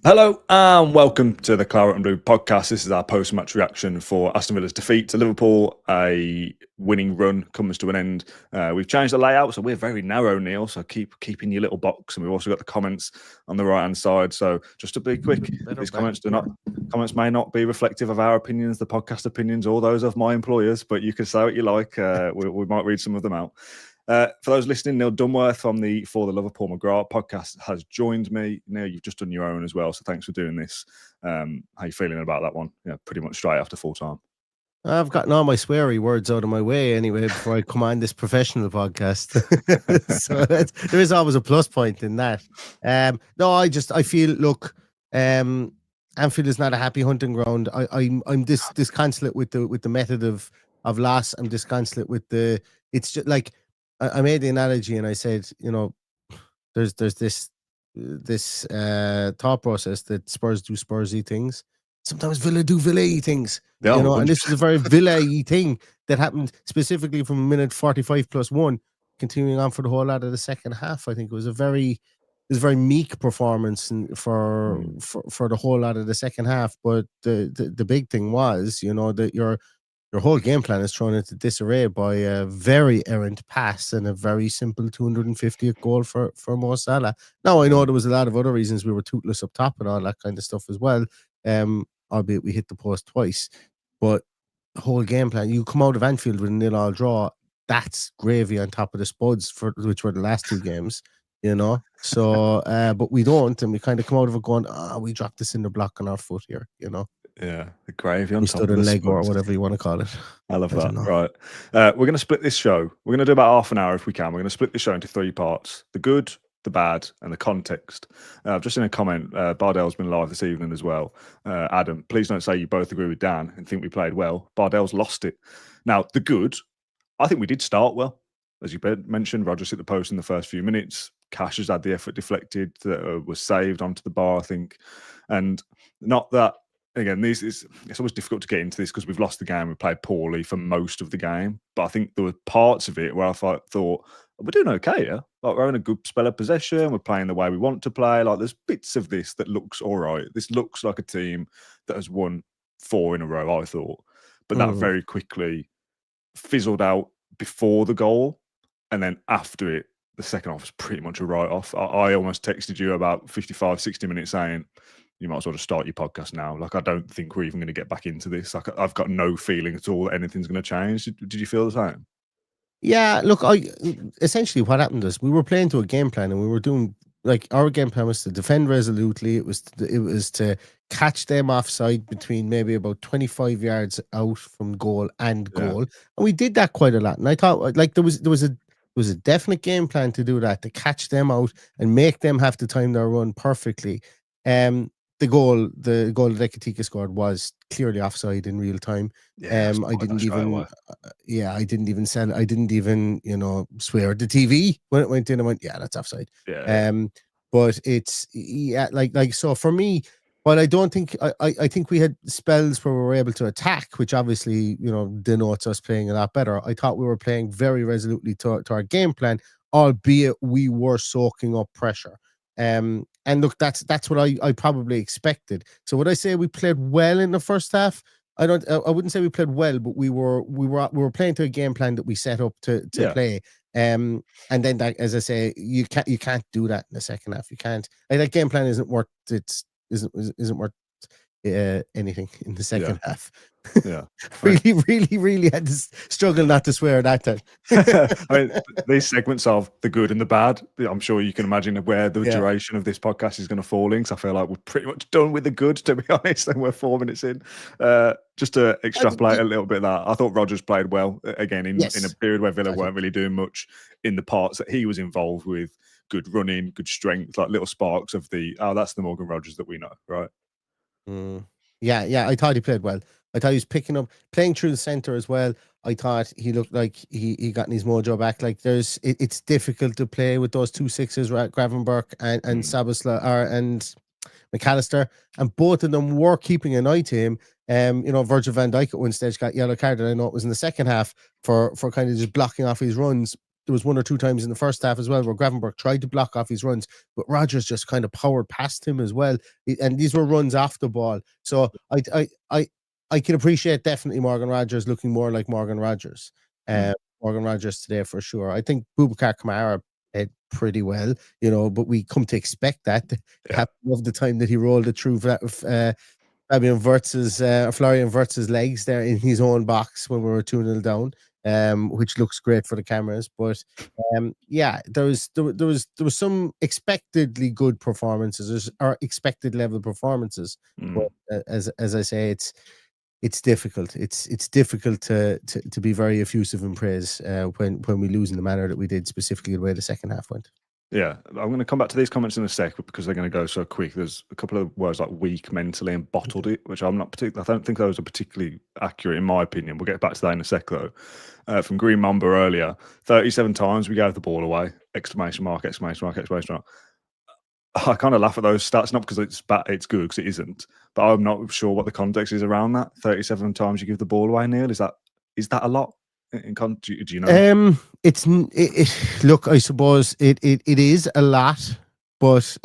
Hello and welcome to the Claret and Blue podcast. This is our post-match reaction for Aston Villa's defeat to Liverpool. A winning run comes to an end. We've changed the layout, so we're very narrow, Neil. So keep in your little box, and we've also got the comments on the right-hand side. So just to be quick, these comments may not be reflective of our opinions, the podcast opinions, or those of my employers. But you can say what you like. We might read some of them out. For those listening, Neil Dunworth from the For the Liverpool McGrath podcast has joined me. Neil, you've just done your own as well, so thanks for doing this. How are you feeling about that one? Yeah, pretty much straight after full time. I've gotten all my sweary words out of my way anyway before I come on this professional podcast. So there is always a plus point in that. No, I feel, look, Anfield is not a happy hunting ground. I'm disconsolate with the method of loss. I'm disconsolate with it's just like I made the analogy and I said, there's this thought process that Spurs do Spursy things. Sometimes Villa do Villa-y things, and this is a very Villa-y thing that happened specifically from minute 45 plus 1, continuing on for the whole lot of the second half. I think it was a very meek performance for the whole lot of the second half. But the big thing was, that your whole game plan is thrown into disarray by a very errant pass and a very simple 250th goal for Mo Salah. Now, I know there was a lot of other reasons we were toothless up top and all that kind of stuff as well, albeit we hit the post twice. But the whole game plan, you come out of Anfield with a 0-0 draw, that's gravy on top of the spuds, which were the last two games, So, but we don't, and we kind of come out of it going, we dropped this in the block on our foot here, Yeah, the gravy on we top stood of in the leg or spuds. whatever you want to call it. I love that. Right. We're going to split this show. We're going to do about half an hour if we can. We're going to split the show into 3 parts: the good, the bad, and the context. I've just seen a comment. Bardell's been live this evening as well. Adam, please don't say you both agree with Dan and think we played well. Bardell's lost it. Now, the good, I think we did start well. As you mentioned, Rodgers hit the post in the first few minutes. Cash has had the effort deflected that was saved onto the bar, I think. And not that, again, it's always difficult to get into this because we've lost the game. We played poorly for most of the game. But I think there were parts of it where I thought, we're doing okay, yeah? Like, we're having a good spell of possession. We're playing the way we want to play. Like, there's bits of this that looks all right. This looks like a team that has won 4 in a row, I thought. But that very quickly fizzled out before the goal. And then after it, the second half was pretty much a write-off. I almost texted you about 55, 60 minutes saying, you might as well just start your podcast now. Like, I don't think we're even going to get back into this. Like, I've got no feeling at all that anything's going to change. Did you feel the same? Yeah, look, essentially what happened is we were playing to a game plan and we were doing, like, our game plan was to defend resolutely. It was to catch them offside between maybe about 25 yards out from goal and goal. And we did that quite a lot. And I thought, like, there was a definite game plan to do that, to catch them out and make them have to time their run perfectly. The goal that Ekitike scored was clearly offside in real time. I didn't even swear at the TV when it went in. I went, yeah, that's offside. But it's like so for me. While I don't think I think we had spells where we were able to attack, which obviously denotes us playing a lot better. I thought we were playing very resolutely to our game plan, albeit we were soaking up pressure. And look, that's what I probably expected. So would I say we played well in the first half? I wouldn't say we played well, but we were playing to a game plan that we set up to play. And then that, as I say, you can't do that in the second half. You can't. Like, that game plan isn't worth anything in the second half. Yeah. really had to struggle not to swear that time. I mean, these segments of the good and the bad, I'm sure you can imagine where the duration of this podcast is going to fall in. So I feel like we're pretty much done with the good, to be honest, and we're 4 minutes in. Just to extrapolate a little bit of that, I thought Rodgers played well, again, in a period where Villa weren't really doing much in the parts that he was involved with. Good running, good strength, like little sparks of that's the Morgan Rodgers that we know, right? Yeah, I thought he played well. I thought he was playing through the centre as well. I thought he looked like he got his mojo back. Like, it's difficult to play with those 2 6s, right? Gravenberch and Sabasla and McAllister, and both of them were keeping an eye to him. Virgil van Dijk at one stage got yellow card, and I know it was in the second half for kind of just blocking off his runs. there was one or two times in the first half as well where Gravenberch tried to block off his runs, but Rodgers just kind of powered past him as well. And these were runs off the ball. So I can appreciate definitely Morgan Rodgers looking more like Morgan Rodgers. Morgan Rodgers today for sure. I think Boubacar Kamara played pretty well, but we come to expect that. Yeah. Love the time that he rolled it through Florian Wirtz's legs there in his own box when we were 2-0 down, which looks great for the cameras. But there was some expectedly good performances or expected level performances. But as I say, it's difficult. It's difficult to be very effusive in praise when we lose in the manner that we did, specifically the way the second half went. Yeah, I'm going to come back to these comments in a sec because they're going to go so quick. There's a couple of words like weak mentally and bottled it, which I'm not particularly. I don't think those are particularly accurate in my opinion. We'll get back to that in a sec though. From Green Mamba earlier, 37 times we gave the ball away! Exclamation mark! Exclamation mark! Exclamation mark! I kind of laugh at those stats, not because it's bad, it's good because it isn't, but I'm not sure what the context is around that. 37 times you give the ball away, Neil. Is that a lot? Do you know? Look, I suppose it is a lot, but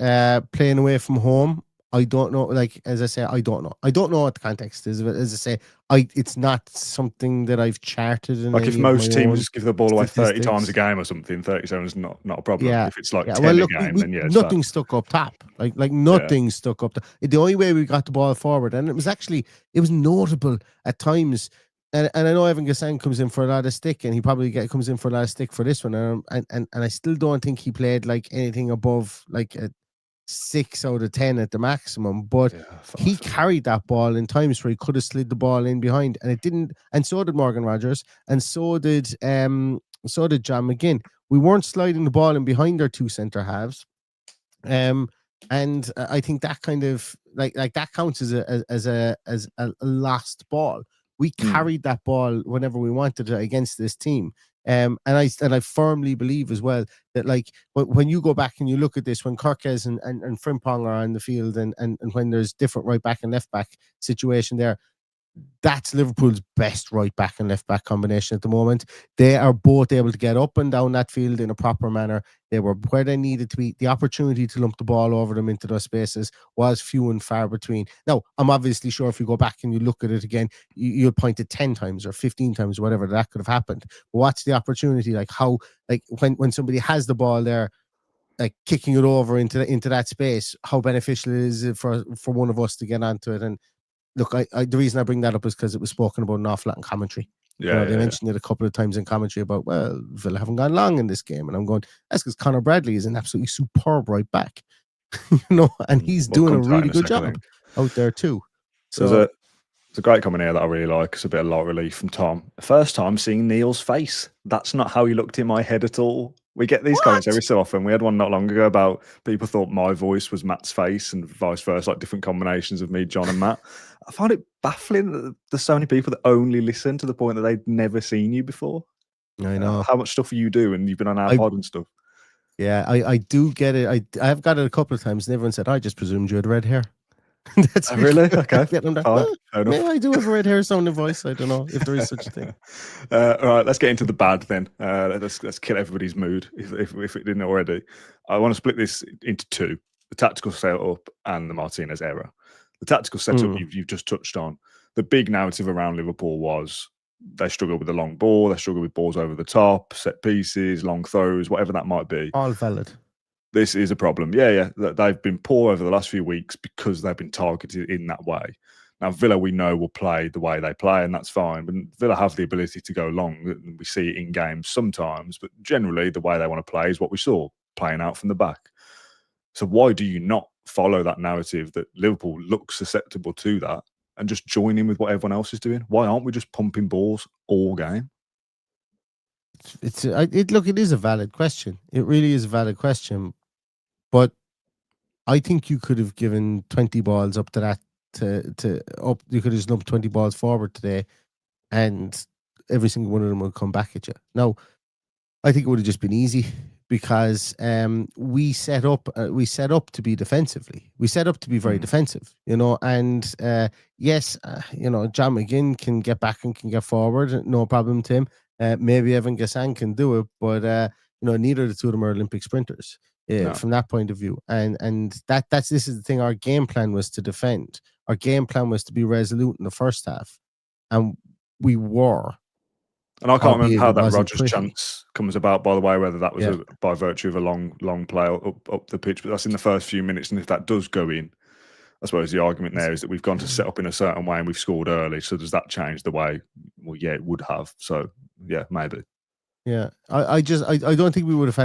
playing away from home, I don't know. Like as I say, I don't know what the context is. But as I say, it's not something that I've charted. Like if most teams give the ball away 30 times a game or something, 37 is not a problem. Yeah. If it's like 10 a game, then yeah, nothing stuck up top. Like nothing stuck up. The only way we got the ball forward, and it was notable at times. And I know Evan Gassan comes in for a lot of stick, and he probably comes in for a lot of stick for this one. And I still don't think he played like anything above like a 6 out of 10 at the maximum. But he carried that ball in times where he could have slid the ball in behind, and it didn't. And so did Morgan Rodgers, and so did John McGinn. We weren't sliding the ball in behind our two centre halves. And I think that kind of like that counts as a lost ball. We carried that ball whenever we wanted it against this team. And I firmly believe as well that like when you go back and you look at this, when Kirkes and Frimpong are on the field and when there's different right back and left back situation there, that's Liverpool's best right back and left back combination at the moment. They are both able to get up and down that field in a proper manner. They were where they needed to be. The opportunity to lump the ball over them into those spaces was few and far between. Now, I'm obviously sure if you go back and you look at it again, you'll point to 10 times or 15 times or whatever that could have happened. But what's the opportunity? Like how, like when somebody has the ball there, like kicking it over into that space, how beneficial is it for one of us to get onto it? And look, the reason I bring that up is because it was spoken about an awful lot in commentary. They mentioned it a couple of times in commentary about, well, Villa haven't gone long in this game. And I'm going, that's because Conor Bradley is an absolutely superb right back. And he's doing a really good job out there too. So it's a great comment here that I really like. It's a bit of light relief from Tom. First time seeing Neil's face. That's not how he looked in my head at all. We get these comments every so often. We had one not long ago about people thought my voice was Matt's face and vice versa, like different combinations of me, John and Matt. I find it baffling that there's so many people that only listen to the point that they'd never seen you before. I know. How much stuff you do, and you've been on our pod and stuff. Yeah, I do get it. I've got it a couple of times and everyone said, I just presumed you had red hair. That's really okay. Maybe I do have a red hair sounding voice. I don't know if there is such a thing. All right, let's get into the bad then. Let's kill everybody's mood if it didn't already. I want to split this into two: the tactical setup and the Martinez error. The tactical setup you've just touched on. The big narrative around Liverpool was they struggle with the long ball, they struggle with balls over the top, set pieces, long throws, whatever that might be. All valid. This is a problem. Yeah. They've been poor over the last few weeks because they've been targeted in that way. Now, Villa, we know, will play the way they play, and that's fine. But Villa have the ability to go long. We see it in games sometimes, but generally the way they want to play is what we saw, playing out from the back. So why do you not follow that narrative that Liverpool looks susceptible to that and just join in with what everyone else is doing? Why aren't we just pumping balls all game? It is a valid question. It really is a valid question. But I think you could have given 20 balls up to that you could have just lumped 20 balls forward today and every single one of them would come back at you. Now, I think it would have just been easy because we set up to be defensively. We set up to be very defensive, and yes, John McGinn can get back and can get forward, no problem to him. Maybe Evan Gassan can do it, but neither of the two of them are Olympic sprinters. From that point of view, and this is the thing. Our game plan was to defend. Our game plan was to be resolute in the first half, and we were. And I can't remember how that Rodgers chance comes about, by the way, whether that was by virtue of a long play up the pitch, but that's in the first few minutes. And if that does go in, I suppose the argument there is that we've gone to set up in a certain way and we've scored early. So does that change the way? Well, yeah, it would have. So yeah, maybe. Yeah, I don't think we would have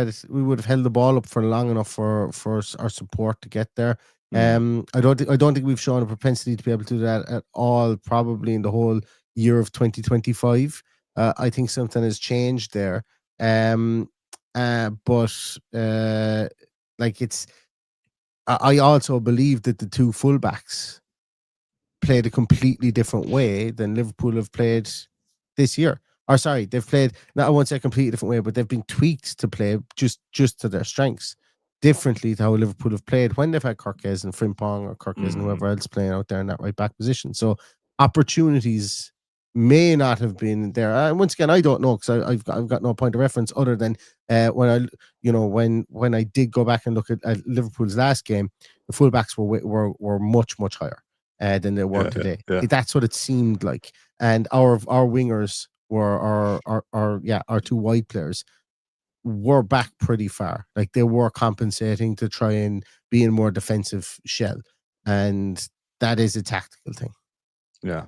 held the ball up for long enough for our support to get there. I don't think we've shown a propensity to be able to do that at all. Probably in the whole year of 2025. I think something has changed there. But it's. I also believe that the two fullbacks played a completely different way than Liverpool have played this year. Or sorry, they've played, not I won't say a completely different way, but they've been tweaked to play just to their strengths, differently to how Liverpool have played when they've had Kirkes and Frimpong or Kirkes and whoever else playing out there in that right back position. So opportunities may not have been there. And once again, I don't know, because I've got no point of reference other than when I did go back and look at Liverpool's last game, the fullbacks were much higher than they were today. Yeah. That's what it seemed like, and our wingers were our two wide players were back pretty far. Like they were compensating to try and be in more defensive shell, and that is a tactical thing. Yeah.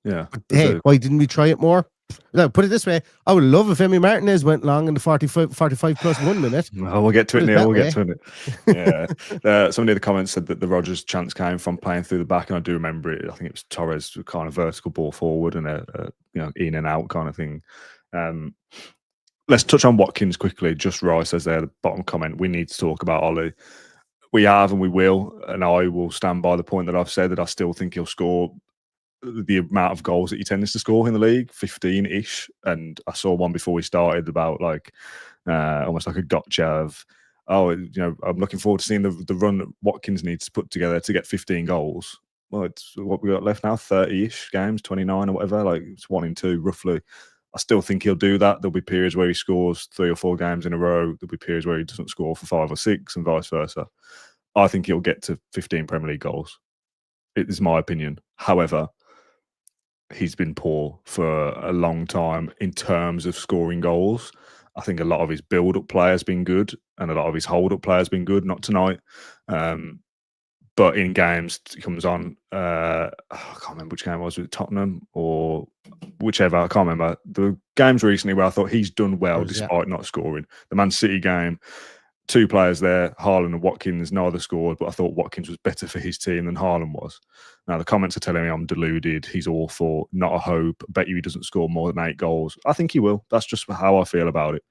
Yeah. But hey, why didn't we try it more? No, put it this way, I would love if Emi Martinez went long in the 45 plus 1 minute. Well, we'll get to it, Neil. We'll get to it. Yeah. Somebody in the comments said that the Rodgers chance came from playing through the back, and I do remember it. I think it was Torres kind of vertical ball forward and a in and out kind of thing. Let's touch on Watkins quickly. Just Roy says there, the bottom comment, we need to talk about Ollie. We have and we will, and I will stand by the point that I've said that I still think he'll score the amount of goals that he tends to score in the league, 15-ish. And I saw one before we started about almost like a gotcha of, I'm looking forward to seeing the run that Watkins needs to put together to get 15 goals. Well, it's what we got left now, 30-ish games, 29 or whatever. Like it's 1 in 2 roughly. I still think he'll do that. There'll be periods where he scores 3 or 4 games in a row. There'll be periods where he doesn't score for 5 or 6 and vice versa. I think he'll get to 15 Premier League goals. It is my opinion. However, he's been poor for a long time in terms of scoring goals. I think a lot of his build-up play has been good and a lot of his hold-up play has been good, not tonight. But in games, he comes on, I can't remember which game it was Tottenham or whichever, I can't remember. The games recently where I thought he's done well despite not scoring. The Man City game, 2 players there, Haaland and Watkins, neither scored, but I thought Watkins was better for his team than Haaland was. Now, the comments are telling me I'm deluded, he's awful, not a hope, I bet you he doesn't score more than 8 goals. I think he will. That's just how I feel about it.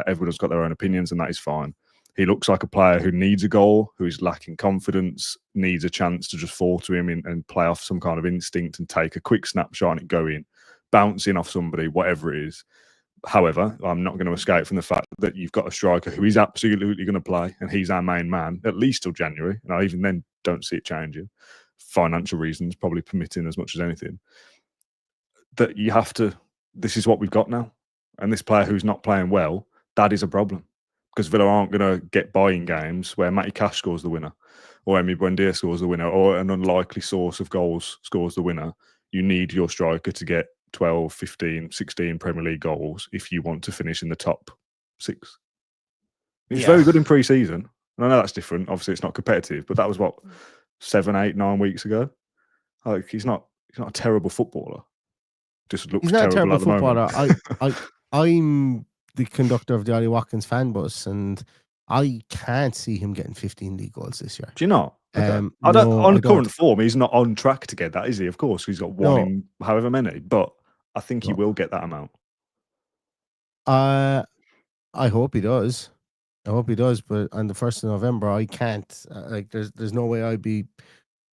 Everyone's got their own opinions, and that is fine. He looks like a player who needs a goal, who is lacking confidence, needs a chance to just fall to him and play off some kind of instinct and take a quick snapshot and it go in, bouncing off somebody, whatever it is. However, I'm not going to escape from the fact that you've got a striker who is absolutely going to play, and he's our main man, at least till January. And I even then don't see it changing. Financial reasons probably permitting as much as anything. That you have to, this is what we've got now. And this player who's not playing well, that is a problem. Because Villa aren't going to get buying games where Matty Cash scores the winner, or Emi Buendia scores the winner, or an unlikely source of goals scores the winner. You need your striker to get 12, 15, 16 Premier League goals if you want to finish in the top 6. He's very good in pre-season. And I know that's different. Obviously, it's not competitive, but that was what, 7, 8, 9 weeks ago? Like, he's not a terrible footballer. Just looks terrible at the moment. I'm the conductor of the Ollie Watkins fan bus, and I can't see him getting 15 league goals this year. Do you not? Okay. On current form, he's not on track to get that, is he? Of course, he's got 1 in however many, but I think he will get that amount. I hope he does. But on the 1st of November, I can't. There's no way I'd be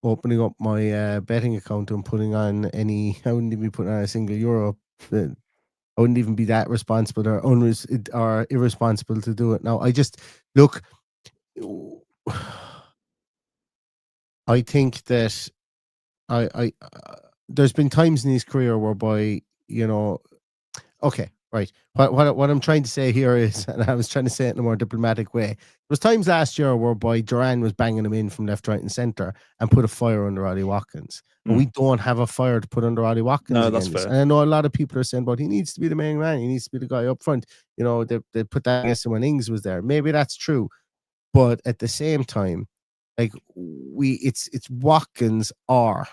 opening up my betting account and putting on any. I wouldn't even be putting on a single euro. I wouldn't even be that responsible or irresponsible to do it. Now, I just look. I think that I there's been times in his career whereby okay, Right. What I'm trying to say here is, and I was trying to say it in a more diplomatic way. There was times last year whereby Duran was banging him in from left, right, and centre and put a fire under Ollie Watkins. And we don't have a fire to put under Ollie Watkins No, again. that's fair. And I know a lot of people are saying, but he needs to be the main man. He needs to be the guy up front. You know, they put that against him when Ings was there. Maybe that's true. But at the same time, like it's Watkins or,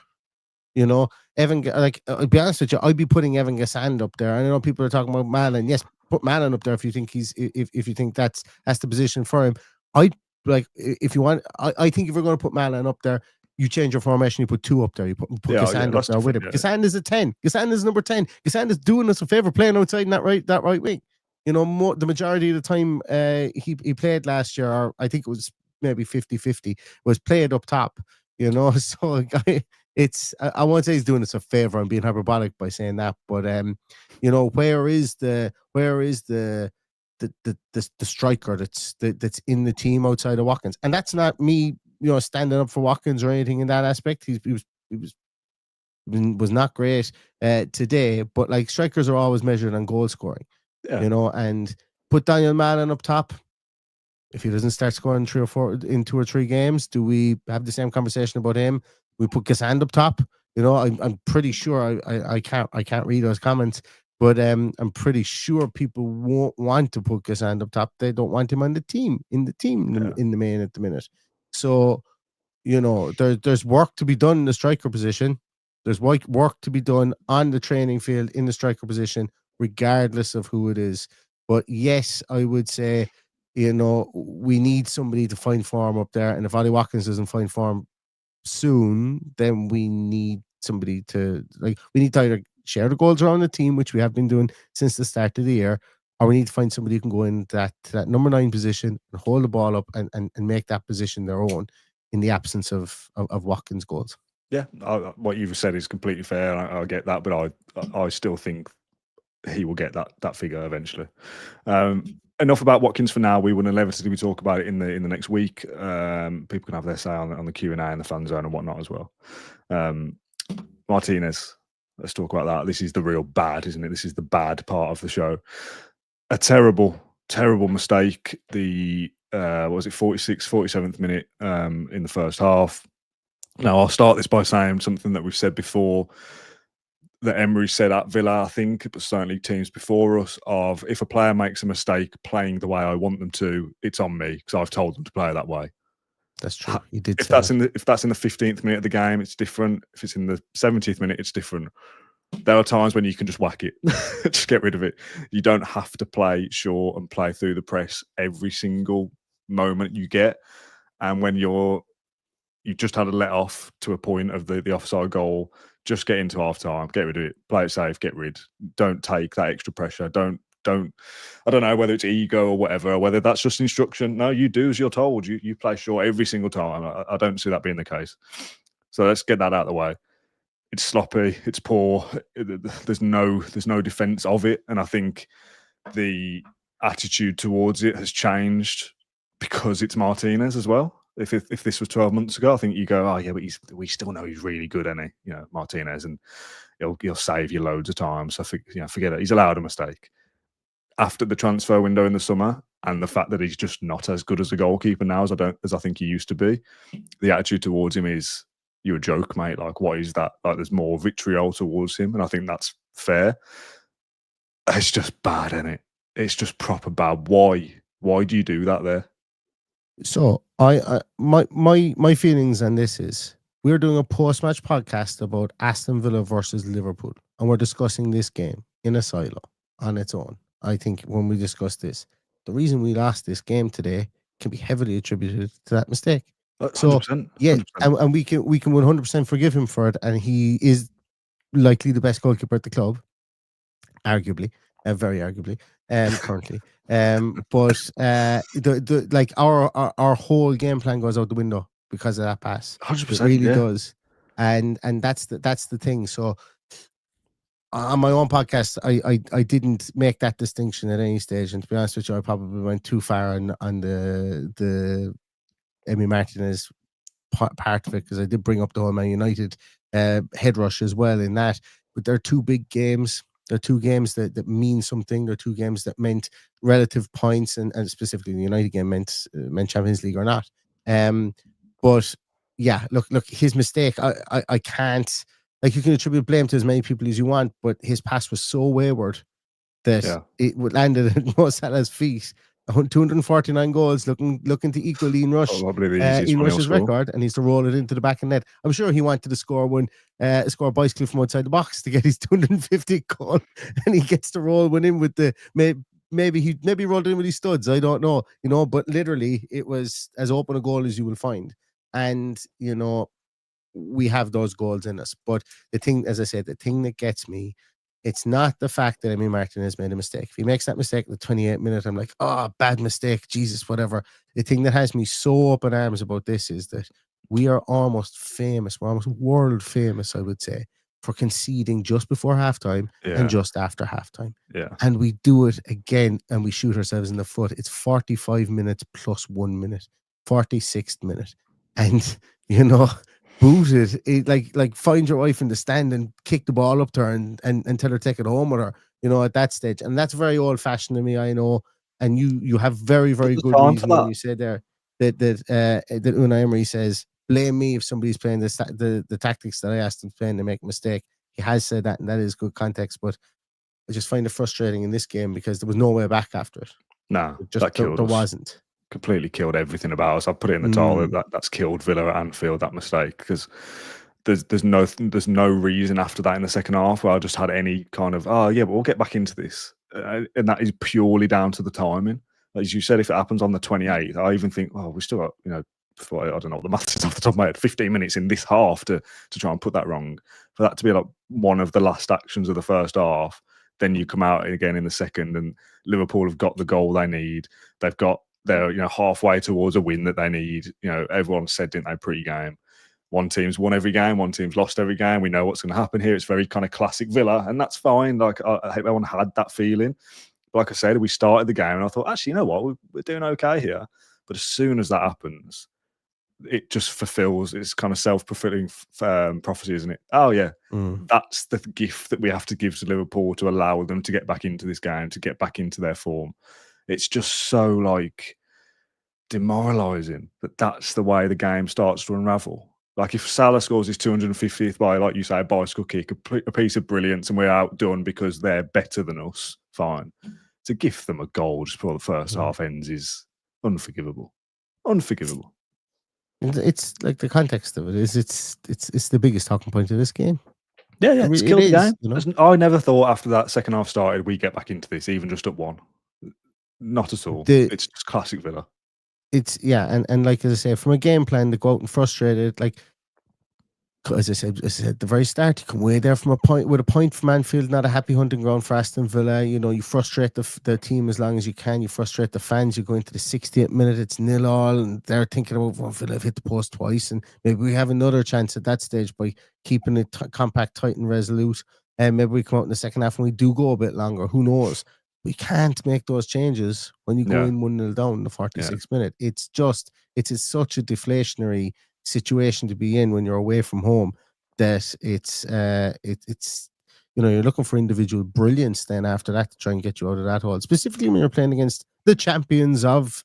you know, Evan, like, I'll be honest with you, I'd be putting Evan Gassand up there. I know people are talking about Malin. Yes, put Malin up there if you think if you think that's the position for him. I'd like, if you want, I think if you're going to put Malin up there, you change your formation, you put two up there, you put Gassand up there with him. Yeah. Gassand is a 10. Gassand is number 10. Gassand is doing us a favor playing outside in that right wing. You know, the majority of the time he played last year, or I think it was maybe 50-50, was played up top, you know. So I won't say he's doing us a favor. I'm being hyperbolic by saying that, but you know, where is the striker that's in the team outside of Watkins? And that's not me, you know, standing up for Watkins or anything in that aspect. He was not great today, but like, strikers are always measured on goal scoring, you know, and put Daniel Malin up top. If he doesn't start scoring 3 or 4 in 2 or 3 games, do we have the same conversation about him? We put Gassand up top. You know, I'm pretty sure I can't read those comments, but I'm pretty sure people won't want to put Gassand up top. They don't want him on the team, in the main at the minute. So, you know, there's work to be done in the striker position. There's work to be done on the training field in the striker position, regardless of who it is. But yes, I would say, you know, we need somebody to find form up there. And if Ollie Watkins doesn't find form soon, then we need somebody to, like, we need to either share the goals around the team, which we have been doing since the start of the year, or we need to find somebody who can go in that number 9 position and hold the ball up and make that position their own in the absence of Watkins' goals. Yeah, what you've said is completely fair. I get that, but I still think he will get that figure eventually. Enough about Watkins for now. We will inevitably talk about it in the next week. People can have their say on the Q&A and the fan zone and whatnot as well. Martinez, let's talk about that. This is the real bad, isn't it? This is the bad part of the show. A terrible mistake. The what was it, 47th minute in the first half. Now, I'll start this by saying something that we've said before, that Emery said at Villa, I think, but certainly teams before us, of if a player makes a mistake playing the way I want them to, it's on me because I've told them to play that way. That's true. He did. If that's in the 15th minute of the game, it's different. If it's in the 70th minute, it's different. There are times when you can just whack it, just get rid of it. You don't have to play short and play through the press every single moment you get. And when you just had a let off to a point of the offside goal, just get into half time, get rid of it, play it safe, get rid. Don't take that extra pressure. Don't. I don't know whether it's ego or whatever, or whether that's just instruction. No, you do as you're told. You play short every single time. I don't see that being the case. So let's get that out of the way. It's sloppy. It's poor. There's no defense of it, and I think the attitude towards it has changed because it's Martinez as well. If this was 12 months ago, I think you go, oh yeah, but we still know he's really good, isn't he? You know, Martinez, and he'll save you loads of times. So forget it. He's allowed a mistake after the transfer window in the summer, and the fact that he's just not as good as a goalkeeper now as I think he used to be. The attitude towards him is, you're a joke, mate. Like, what is that? Like, there's more vitriol towards him, and I think that's fair. It's just bad, isn't it? It's just proper bad. Why do you do that there? So my feelings on this is, we're doing a post-match podcast about Aston Villa versus Liverpool, and we're discussing this game in a silo on its own. I think when we discuss this, the reason we lost this game today can be heavily attributed to that mistake. 100%, so 100%. Yeah, and we can 100% forgive him for it, and he is likely the best goalkeeper at the club, arguably, very arguably, currently. But the like our whole game plan goes out the window because of that pass. 100%, it really does, and that's the thing. So on my own podcast, I didn't make that distinction at any stage, and to be honest with you, I probably went too far on the Emi Martinez part of it, because I did bring up the whole Man United head rush as well in that. But they're two big games. They're two games that mean something. They're two games that meant relative points, and specifically the United game meant Champions League or not. But yeah, look, his mistake. I can't, like, you can attribute blame to as many people as you want, but his pass was so wayward that it would landed at Mo Salah's feet. 249 goals, looking to equal Ian Rush. Ian Rush's record, and he's to roll it into the back of net. I'm sure he wanted to score a bicycle from outside the box to get his 250 goal, and he gets to roll one in with the maybe he rolled in with his studs. I don't know, but literally it was as open a goal as you will find, and we have those goals in us. But the thing, as I said, the thing that gets me, it's not the fact that Emi Martinez made a mistake. If he makes that mistake in the 28th minute, I'm like, oh, bad mistake, Jesus, whatever. The thing that has me so up in arms about this is that we are almost famous. We're almost world famous, I would say, for conceding just before halftime and just after halftime. Yeah. And we do it again, and we shoot ourselves in the foot. It's 45 minutes plus 1 minute, 46th minute. And, booted it, like find your wife in the stand and kick the ball up to her and tell her to take it home with her, at that stage. And that's very old fashioned to me, I know. And you have very, very good reason when you say there that Unai Emery says, blame me if somebody's playing the tactics that I asked them to play and they make a mistake. He has said that, and that is good context, but I just find it frustrating in this game because there was no way back after it. No, there wasn't. Completely killed everything about us. I've put it in the title that's killed Villa at Anfield, that mistake, because there's no reason after that in the second half where I just had any kind of but we'll get back into this, and that is purely down to the timing. As you said, if it happens on the 28th, I even think, we still got I don't know what the maths is off the top of my head, 15 minutes in this half to try and put that wrong. For that to be like one of the last actions of the first half, then you come out again in the second, and Liverpool have got the goal they need. They're halfway towards a win that they need. Everyone said, didn't they, pre-game? One team's won every game, one team's lost every game. We know what's going to happen here. It's very kind of classic Villa, and that's fine. Like, I hope everyone had that feeling. But like I said, we started the game, and I thought, actually, you know what? We're doing okay here. But as soon as that happens, it just fulfills. It's kind of self-fulfilling prophecy, isn't it? Oh yeah, that's the gift that we have to give to Liverpool to allow them to get back into this game, to get back into their form. It's just so like demoralising that's the way the game starts to unravel. Like, if Salah scores his 250th by, like you say, a bicycle kick, a piece of brilliance, and we're outdone because they're better than us, fine. To gift them a goal just before the first half ends is unforgivable. Unforgivable. It's like the context of it is it's the biggest talking point of this game. Yeah, it's killed the game. I never thought after that second half started we get back into this, even just at one. Not at all. It's just classic Villa. It's and like, as I say, from a game plan to go out and frustrated, like, as I said at the very start, you come away there from with a point from Anfield, not a happy hunting ground for Aston Villa. You frustrate the team as long as you can. You frustrate the fans. You go into the 68th minute, it's 0-0, and they're thinking about, Villa have hit the post twice, and maybe we have another chance at that stage by keeping it compact, tight, and resolute. And maybe we come out in the second half and we do go a bit longer. Who knows? We can't make those changes when you go in 1-0 down in the 46th minute. It's such a deflationary situation to be in when you're away from home that it's you're looking for individual brilliance then after that to try and get you out of that hole, specifically when you're playing against the champions of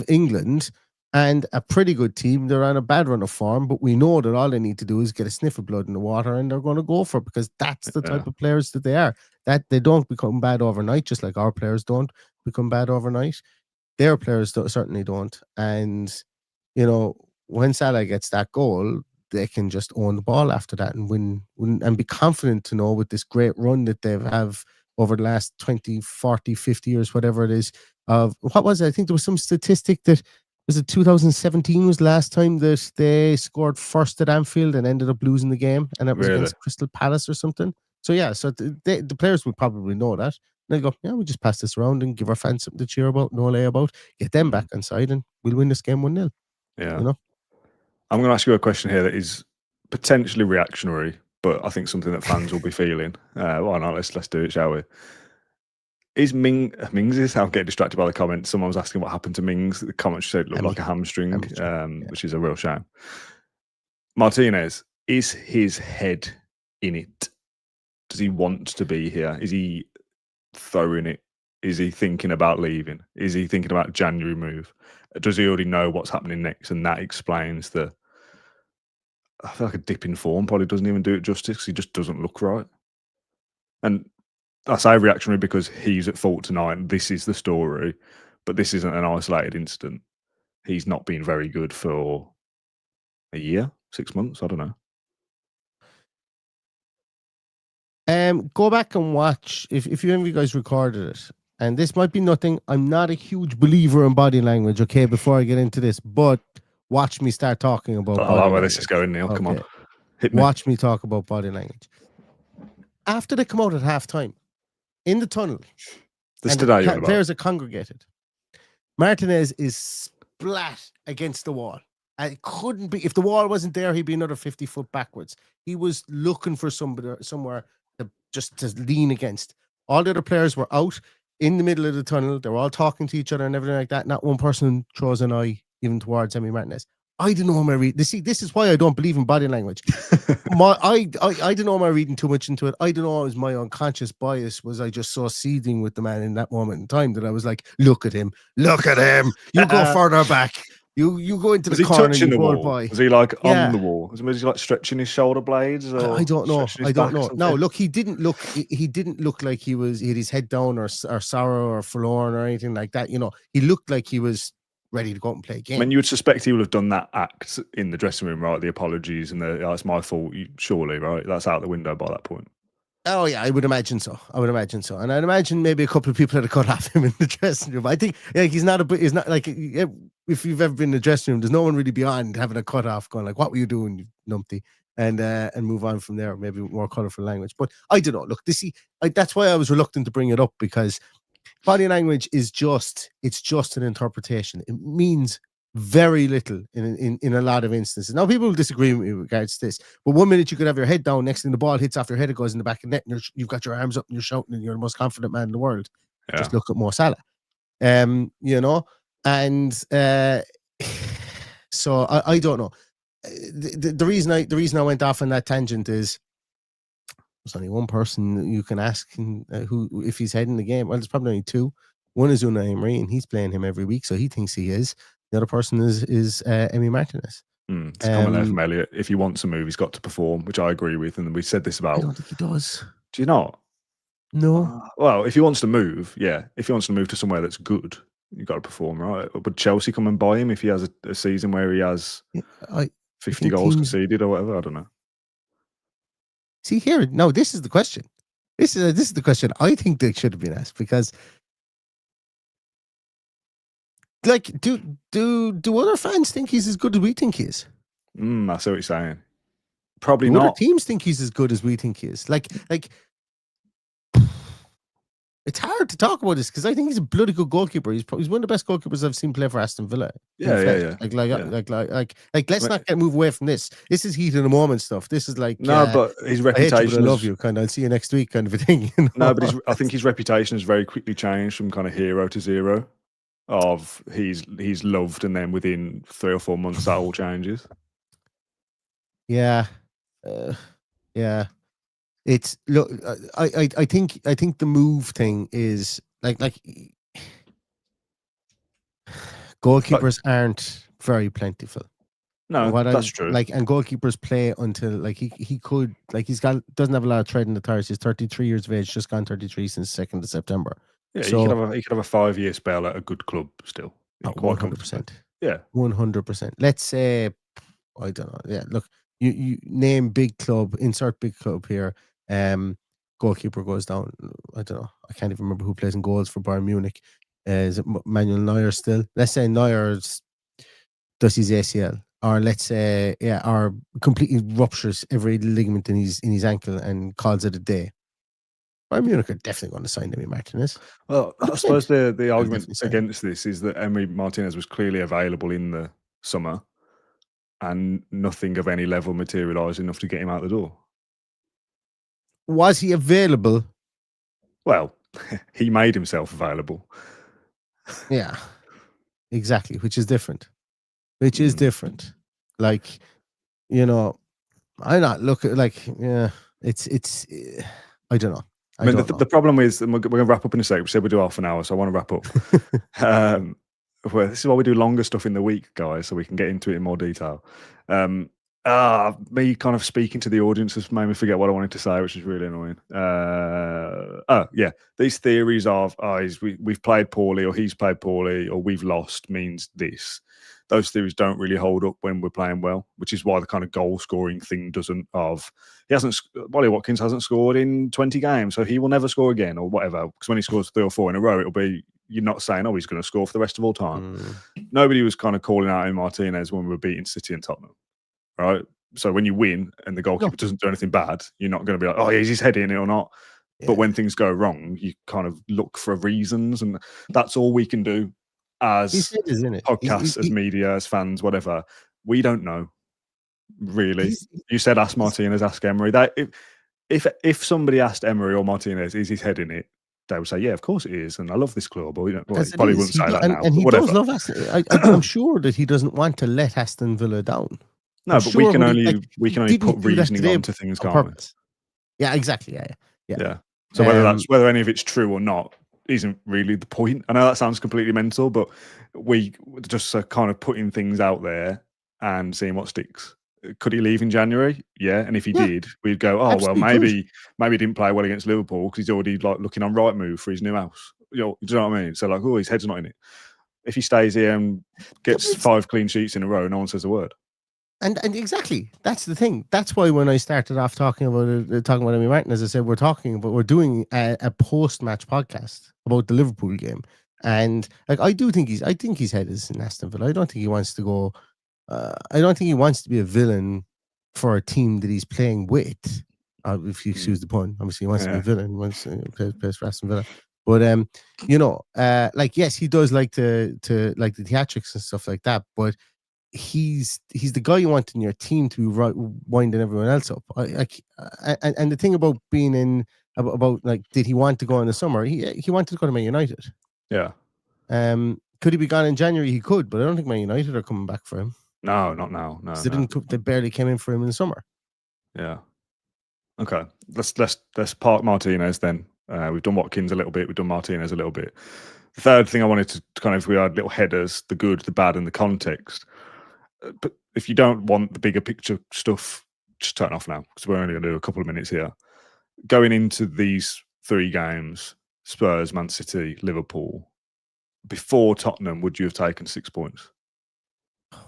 England and a pretty good team. They're on a bad run of form, but we know that all they need to do is get a sniff of blood in the water, and they're going to go for it because that's the type of players that they are. That they don't become bad overnight, just like our players don't become bad overnight. Their players certainly don't. And when Salah gets that goal, they can just own the ball after that and win and be confident to know with this great run that they have over the last 20, 40, 50 years, whatever it is. What was it? I think there was some statistic that was it 2017 was the last time that they scored first at Anfield and ended up losing the game, and that was against Crystal Palace or something. So the players would probably know that. They'll go, we'll just pass this around and give our fans something to cheer about, no lay about, get them back inside, and we'll win this game 1-0. Yeah. I'm going to ask you a question here that is potentially reactionary, but I think something that fans will be feeling. Why not? Let's do it, shall we? Is Mings? I'll get distracted by the comments. Someone was asking what happened to Mings. The comments said it looked like a hamstring, which is a real shame. Martinez, is his head in it Does he want to be here? Is he throwing it? Is he thinking about leaving? Is he thinking about January move? Does he already know what's happening next? And that explains the. I feel like a dip in form probably doesn't even do it justice. 'Cause he just doesn't look right. And I say reactionary because he's at fault tonight. This is the story, but this isn't an isolated incident. He's not been very good for a year, 6 months. I don't know. Go back and watch if any of you guys recorded it. And this might be nothing. I'm not a huge believer in body language. Okay, before I get into this, but watch me start talking about. I like where this is going, Neil. Okay. Come on, hit me. Watch me talk about body language. After they come out at halftime, in the tunnel, the players are congregated. Martinez is splat against the wall. It couldn't be. If the wall wasn't there, he'd be another 50 foot backwards. He was looking for somewhere to lean against. All the other players were out in the middle of the tunnel. They were all talking to each other and everything like that. Not one person throws an eye even towards Emi Martinez. I don't know. Am I reading? See, this is why I don't believe in body language. I don't know. Am I reading too much into it? I don't know. It was my unconscious bias. Was I just so seething with the man in that moment in time that I was like, look at him. You go further back. You go into the corner. Was he touching the wall? Was he like on the wall? Was he like stretching his shoulder blades? Or I don't know. I don't know. No, look, he didn't look. He didn't look like he had his head down or sorrow or forlorn or anything like that. You know, he looked like he was ready to go out and play a game. I mean, you would suspect he would have done that act in the dressing room, right? The apologies and it's my fault, surely, right? That's out the window by that point. Oh yeah, I would imagine so. And I'd imagine maybe a couple of people had a cut off him in the dressing room. I think he's not like, if you've ever been in the dressing room, there's no one really beyond having a cut off, going like, "What were you doing, you numpty?" and move on from there. Maybe more colourful language, but I don't know. Look, that's why I was reluctant to bring it up, because body language is just an interpretation. It means very little in a lot of instances. Now, people will disagree with me with regards to this, but 1 minute you could have your head down, next thing the ball hits off your head, it goes in the back of the net, and you've got your arms up and you're shouting and you're the most confident man in the world. Yeah. Just look at Mo Salah. You know, and so I don't know. The reason I went off on that tangent is there's only one person you can ask who if he's heading the game. Well, there's probably only two. One is Unai Emery, and he's playing him every week, so he thinks he is. The other person is Emi Martinez. It's coming there from Elliot. If he wants to move, he's got to perform, which I agree with. And we said this about. I don't think he does. Do you not? No. Well, if he wants to move, yeah. If he wants to move to somewhere that's good, you've got to perform, right? Would Chelsea come and buy him if he has a season where he has 50 goals conceded or whatever? I don't know. See here, no. This is the question. This is the question I think they should have been asked, because. Like, do other fans think he's as good as we think he is? I see what you're saying. Probably do not. Other teams think he's as good as we think he is. Like, it's hard to talk about this because I think he's a bloody good goalkeeper. He's one of the best goalkeepers I've seen play for Aston Villa. Yeah. Like, let's not move away from this. This is heat in the moment stuff. This is like but his reputation. I love you, kind of. I'll see you next week, kind of a thing. You know? No, but I think his reputation has very quickly changed from kind of hero to zero. Of he's loved, and then within 3 or 4 months that all changes. Yeah. It's look. I think the move thing is like goalkeepers aren't very plentiful. No, that's true. Like, and goalkeepers play until like he could, like, doesn't have a lot of tread in the tires. He's 33 years of age, just gone 33 since 2nd of September. Yeah, so, he could have a 5-year spell at a good club still. 100%. Yeah, 100%. Let's say, I don't know. Yeah, look, you name big club, insert big club here. Goalkeeper goes down. I don't know. I can't even remember who plays in goals for Bayern Munich. Is it Manuel Neuer still? Let's say Neuer does his ACL, or let's say or completely ruptures every ligament in his ankle and calls it a day. Bayern Munich are definitely going to sign Emi Martinez. Well, I suppose the argument against this is that Emi Martinez was clearly available in the summer and nothing of any level materialised enough to get him out the door. Was he available? Well, he made himself available. Yeah, exactly, which is different. Like, you know, I not look at, like, yeah, it's I don't know. I mean, the problem is, and we're going to wrap up in a sec. We said we do half an hour, so I want to wrap up. Well, this is why we do longer stuff in the week, guys, so we can get into it in more detail. Me kind of speaking to the audience has made me forget what I wanted to say, which is really annoying. These theories of we've played poorly, or he's played poorly, or we've lost means this. Those theories don't really hold up when we're playing well, which is why the kind of goal scoring thing doesn't. Wally Watkins hasn't scored in 20 games, so he will never score again, or whatever. Because when he scores 3 or 4 in a row, it'll be, you're not saying, oh, he's going to score for the rest of all time. Nobody was kind of calling out Emi Martinez when we were beating City and Tottenham, right? So when you win and the goalkeeper doesn't do anything bad, you're not going to be like, oh, is his head in it or not? Yeah. But when things go wrong, you kind of look for reasons, and that's all we can do as podcasts, as media, as fans, whatever. We don't know, really. You said ask Martinez, ask Emery. That if somebody asked Emery or Martinez, is his head in it? They would say, yeah, of course it is, and I love this club. Or, he probably wouldn't say that now. And he does love Aston. I'm sure that he doesn't want to let Aston Villa down. No, but we can only put reasoning onto things, can't we? Yeah, exactly. Yeah. So whether any of it's true or not isn't really the point. I know that sounds completely mental, but we just kind of putting things out there and seeing what sticks. Could he leave in January? Yeah, and if he did, we'd go, oh well, maybe he didn't play well against Liverpool because he's already looking on Rightmove for his new house. Do you know what I mean? So his head's not in it. If he stays here and gets 5 clean sheets in a row, no one says a word. And exactly, that's the thing. That's why when I started off talking about Emi Martinez, I said we're doing a post-match podcast about the Liverpool game, and I think his head is in Aston Villa. I don't think he wants to go. I don't think he wants to be a villain for a team that he's playing with. If you excuse the pun, obviously he wants to be a villain. He wants to play for Aston Villa. But yes, he does like to like the theatrics and stuff like that. But he's the guy you want in your team to be winding everyone else up. And the thing about being about did he want to go in the summer? He wanted to go to Man United. Yeah. Could he be gone in January? He could, but I don't think Man United are coming back for him. No, not now. No, they barely came in for him in the summer. Yeah. Okay. Let's park Martinez then. We've done Watkins a little bit. We've done Martinez a little bit. The third thing I wanted to we had little headers: the good, the bad, and the context. But if you don't want the bigger picture stuff, just turn off now because we're only going to do a couple of minutes here. Going into these 3 games, Spurs, Man City, Liverpool, before Tottenham, would you have taken 6 points?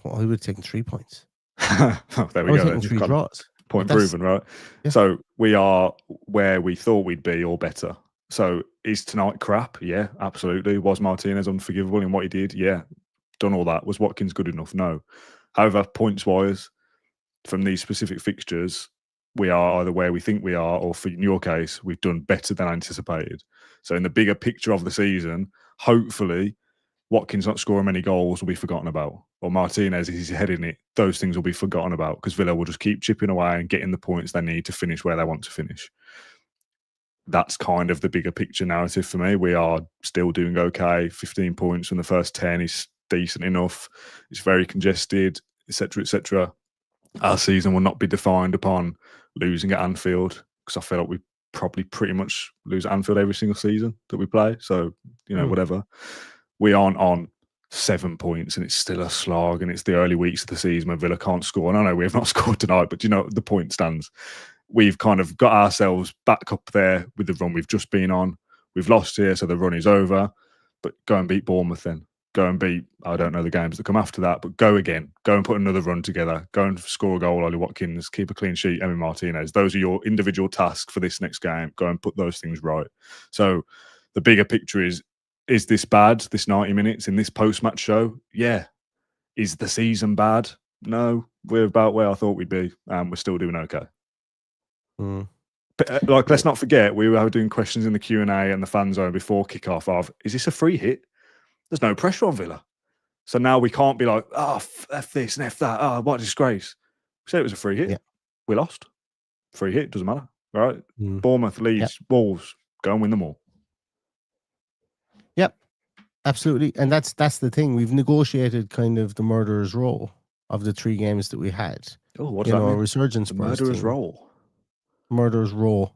Well, he would have taken 3 points. There we go. 3 draws. Point proven, right? Yeah. So we are where we thought we'd be or better. So is tonight crap? Yeah, absolutely. Was Martinez unforgivable in what he did? Yeah. Done all that. Was Watkins good enough? No. However, points-wise, from these specific fixtures, we are either where we think we are, or in your case, we've done better than anticipated. So in the bigger picture of the season, hopefully, Watkins not scoring many goals will be forgotten about, or Martinez is his head in it. Those things will be forgotten about because Villa will just keep chipping away and getting the points they need to finish where they want to finish. That's kind of the bigger picture narrative for me. We are still doing okay. 15 points from the first 10 is decent enough. It's very congested, etc., etc. Our season will not be defined upon losing at Anfield because I feel like we probably pretty much lose at Anfield every single season that we play. So, whatever. We aren't on 7 points and it's still a slog and it's the early weeks of the season when Villa can't score. And I know we have not scored tonight, but the point stands. We've kind of got ourselves back up there with the run we've just been on. We've lost here, so the run is over. But go and beat Bournemouth then. Go and beat, I don't know the games that come after that, but go again. Go and put another run together. Go and score a goal, Ollie Watkins. Keep a clean sheet, Emi Martinez. Those are your individual tasks for this next game. Go and put those things right. So the bigger picture is this bad, this 90 minutes in this post-match show? Yeah. Is the season bad? No. We're about where I thought we'd be, and we're still doing okay. But, let's not forget, we were doing questions in the Q&A and the fan zone before kickoff of, is this a free hit? There's no pressure on Villa. So now we can't be like, F this and F that. What a disgrace. We said it was a free hit. Yeah. We lost. Free hit, doesn't matter. Right? Bournemouth, Leeds, Wolves, go and win them all. Yep, absolutely. And that's the thing. We've negotiated kind of the murderer's row of the 3 games that we had. Oh, what's that mean? A resurgence. The murderer's row. Murderer's row.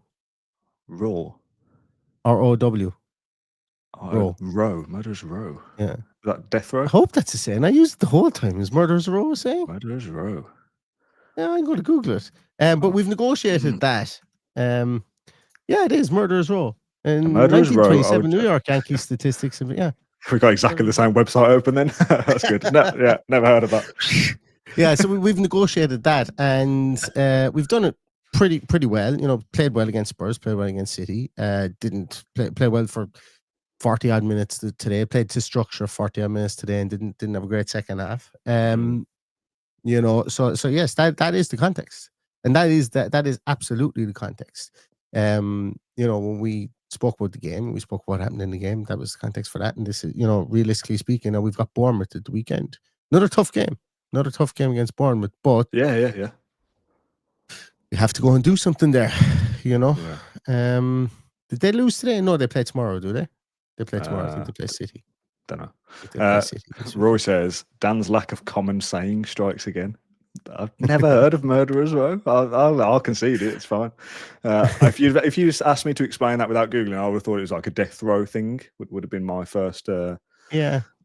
Raw. ROW. Murderers Row. Yeah. Is that Death Row? I hope that's the saying. I use it the whole time. Is Murderers Row a saying? Murderers Row. Yeah, I'm going to Google it. But we've negotiated that. Yeah, it is Murderers Row. In Murderers Row, 1927, New York Yankees statistics. Yeah. We got exactly the same website open then. That's good. Never heard of that. Yeah, so we've negotiated that, and we've done it pretty well. You know, played well against Spurs, played well against City. Didn't play well for 40 odd minutes today. Played to structure 40 odd minutes today, and didn't have a great second half. You know, so yes, that is the context, and that is absolutely the context. You know, when we spoke about the game, we spoke what happened in the game. That was the context for that. And this is, you know, realistically speaking, we've got Bournemouth at the weekend. Another tough game against Bournemouth. But yeah, you have to go and do something there. You know, did they lose today? No, they play tomorrow. Do they? They play tomorrow. I think they play City. Don't know. Roy says Dan's lack of common saying strikes again. I've never heard of Murderers Row. I'll concede it. It's fine. If you just asked me to explain that without googling, I would have thought it was like a death row thing. Would have been my first.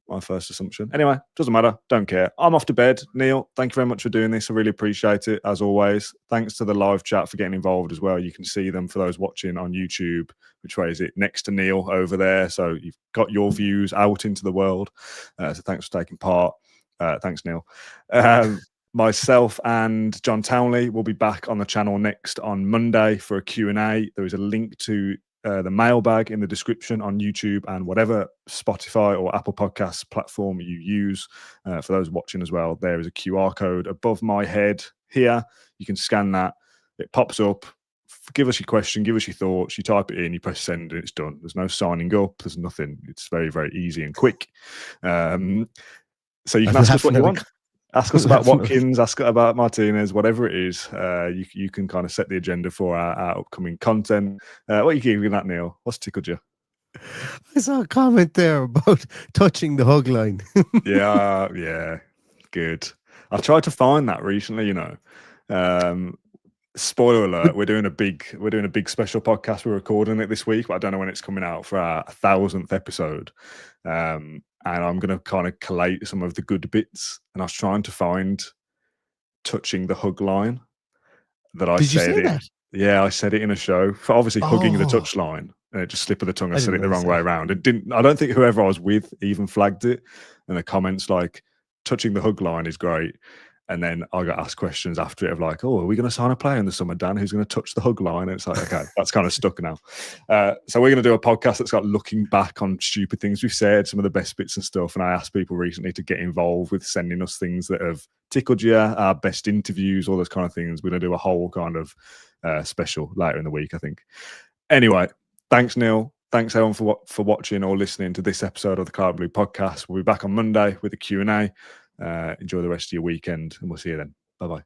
My first assumption. Anyway, doesn't matter. Don't care. I'm off to bed. Neil, thank you very much for doing this. I really appreciate it, as always. Thanks to the live chat for getting involved as well. You can see them for those watching on YouTube. Which way is it? Next to Neil over there. So you've got your views out into the world. So thanks for taking part. Thanks, Neil. Myself and John Townley will be back on the channel next on Monday for a Q&A. There is a link to the mailbag in the description on YouTube and whatever Spotify or Apple Podcasts platform you use. For those watching as well, there is a QR code above my head here. You can scan that. It pops up. Give us your question. Give us your thoughts. You type it in. You press send and it's done. There's no signing up. There's nothing. It's very, very easy and quick. So you can ask us what you want. Ask us about Watkins, ask about Martinez, whatever it is. You can kind of set the agenda for our upcoming content. What are you giving that, Neil? What's tickled you? I saw a comment there about touching the hug line. yeah, good. I've tried to find that recently, you know. Spoiler alert, we're doing a big special podcast. We're recording it this week, but I don't know when it's coming out for our 1,000th episode. And I'm going to kind of collate some of the good bits. And I was trying to find touching the hug line that I Did said. You say that? Yeah, I said it in a show. For obviously hugging the touch line. And it just slipped of the tongue. I said it the wrong way around. It didn't. I don't think whoever I was with even flagged it. And the comments like, touching the hug line is great. And then I got asked questions after it of like, oh, are we going to sign a player in the summer, Dan, who's going to touch the hug line? And it's like, okay, that's kind of stuck now. So we're going to do a podcast that's got looking back on stupid things we've said, some of the best bits and stuff. And I asked people recently to get involved with sending us things that have tickled you, our best interviews, all those kind of things. We're going to do a whole kind of special later in the week, I think. Anyway, thanks, Neil. Thanks, everyone, for watching or listening to this episode of the Cloud Blue Podcast. We'll be back on Monday with a Q&A. Enjoy the rest of your weekend, and we'll see you then. Bye-bye.